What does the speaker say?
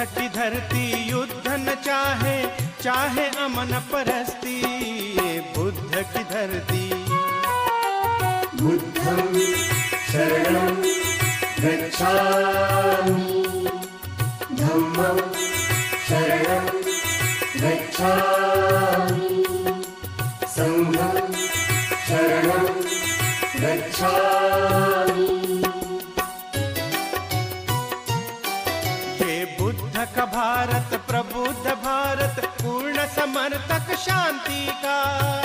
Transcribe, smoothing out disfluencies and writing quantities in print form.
बुद्ध की धरती युद्ध न चाहे, चाहे अमन परस्ती। ये बुद्ध की धरती। बुद्धं शरणं गच्छामि, धम्मं शरणं गच्छामि, संघं शरणं गच्छामि। ये बुद्ध का भारत, प्रबुद्ध भारत, पूर्ण समर्थक शांति का।